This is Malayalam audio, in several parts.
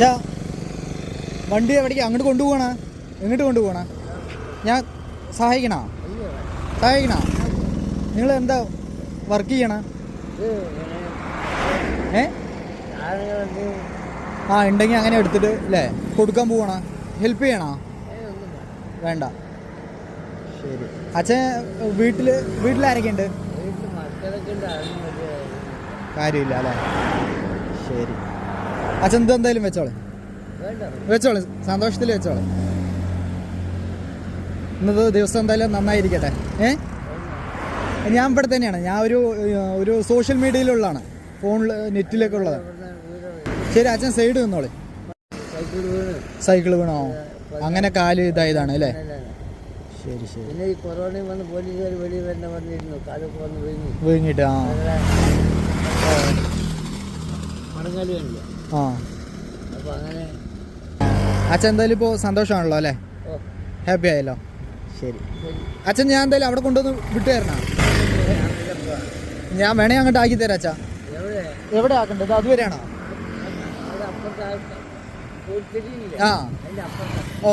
അച്ഛാ വണ്ടി എവിടേക്ക് അങ്ങോട്ട് കൊണ്ടുപോകണ എങ്ങോട്ട് കൊണ്ടുപോകണ ഞാൻ സഹായിക്കണോ നിങ്ങൾ എന്താ വർക്ക് ചെയ്യണ ഉണ്ടെങ്കിൽ അങ്ങനെ എടുത്തിട്ട് അല്ലേ കൊടുക്കാൻ പോവണ ഹെൽപ്പ് ചെയ്യണോ വേണ്ട ശരി അച്ഛൻ വീട്ടിലാരൊക്കെ ഉണ്ട് കാര്യമില്ല അല്ലേ ശരി അച്ഛൻ എന്തായാലും വെച്ചോളെ സന്തോഷത്തിൽ വെച്ചോളെ ഇന്നത്തെ ദിവസം എന്തായാലും നന്നായിരിക്കട്ടെ ഞാൻ ഇവിടെ തന്നെയാണ് ഞാൻ ഒരു സോഷ്യൽ മീഡിയയിലുള്ളതാണ് ഫോണിൽ നെറ്റിലൊക്കെ ഉള്ളതാണ് ശരി അച്ഛൻ സൈഡ് നിന്നോളെ സൈക്കിൾ വീണോ അങ്ങനെ കാല് ഇതായതാണ് അല്ലേ ശരി പിന്നെ ഈ കൊറോണയും വന്ന് പോലീസുകാർ വെളിയിൽ തന്നെ വന്നിരുന്നു കാലൊക്കെ വന്ന് വീങ്ങിട്ട് മടങ്ങാലി കണ്ടില്ല അപ്പോൾ അങ്ങനെ അച്ഛൻ എന്തായാലും ഇപ്പോൾ സന്തോഷമാണല്ലോ അല്ലേ ഹാപ്പി ആയല്ലോ ശരി അച്ഛൻ ഞാൻ എന്തായാലും അവിടെ കൊണ്ടുവന്ന് വിട്ടു തരണോ ഞാൻ വേണേ അങ്ങോട്ട് ആക്കി തരാം അച്ഛാ എവിടെ ആക്കണ്ടത് അതുവരെയാണോ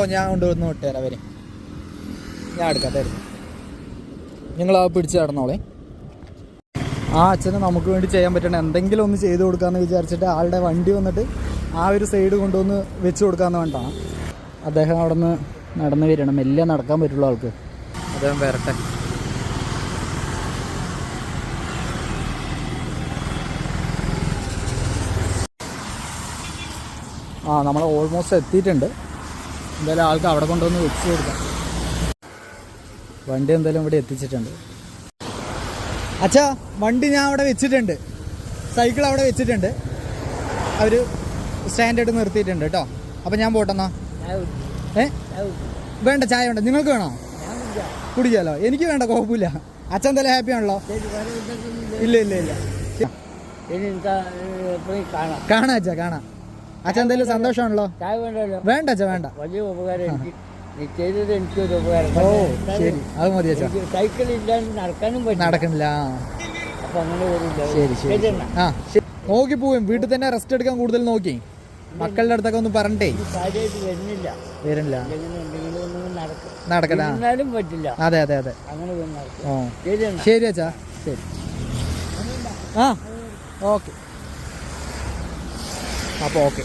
ഞാൻ കൊണ്ടുവന്ന് വിട്ടുതരാം വരെ ഞാൻ എടുക്കാം തരും നിങ്ങൾ പിടിച്ച് നടന്നോളെ അച്ഛന് നമുക്ക് വേണ്ടി ചെയ്യാൻ പറ്റണ എന്തെങ്കിലും ഒന്ന് ചെയ്ത് കൊടുക്കാമെന്ന് വിചാരിച്ചിട്ട് ആളുടെ വണ്ടി വന്നിട്ട് ഒരു സൈഡ് കൊണ്ടുവന്ന് വെച്ച് കൊടുക്കാമെന്ന് വേണ്ടാണ് അദ്ദേഹം അവിടെ നിന്ന് നടന്ന് വരണം മെല്ലെ നടക്കാൻ പറ്റുള്ളൂ ആൾക്ക് അദ്ദേഹം വരട്ടെ നമ്മൾ ഓൾമോസ്റ്റ് എത്തിയിട്ടുണ്ട് എന്തായാലും ആൾക്ക് അവിടെ കൊണ്ടുവന്ന് വെച്ച് കൊടുക്കാം വണ്ടി എന്തായാലും ഇവിടെ എത്തിച്ചിട്ടുണ്ട് അച്ഛാ വണ്ടി ഞാൻ അവിടെ വെച്ചിട്ടുണ്ട് സൈക്കിൾ അവിടെ വെച്ചിട്ടുണ്ട് അവർ സ്റ്റാൻഡായിട്ട് നിർത്തിയിട്ടുണ്ട് കേട്ടോ അപ്പം ഞാൻ പോട്ടെന്നാ വേണ്ട ചായ വേണ്ട നിങ്ങൾക്ക് വേണോ കുടിക്കാമല്ലോ എനിക്ക് വേണ്ട കുഴപ്പമില്ല അച്ഛൻ എന്തായാലും ഹാപ്പി ആണല്ലോ ഇല്ല കാണാം അച്ഛാ കാണാം അച്ഛൻ എന്തായാലും സന്തോഷമാണല്ലോ വേണ്ട അച്ഛാ വേണ്ട വലിയ ഉപകാരം ചെയ്തത് എനിക്കൊരു ഉപകാരം ശരി അത് മതി അച്ഛാ സൈക്കിൾ ഇല്ലാണ്ട് നടക്കാനും നടക്കണില്ല അപ്പൊ അങ്ങനെ വരില്ല ശരി ശരി നോക്കി പോവും വീട്ടിൽ തന്നെ റെസ്റ്റ് എടുക്കാൻ കൂടുതൽ നോക്കി മക്കളുടെ അടുത്തൊക്കെ ഒന്ന് പറഞ്ഞിട്ടേ കാര്യമായിട്ട് വരുന്നില്ല നടക്കാനും പറ്റില്ല അതെ അങ്ങനെ ശരി അച്ഛാ ശരി ഓക്കെ അപ്പോൾ ഓക്കെ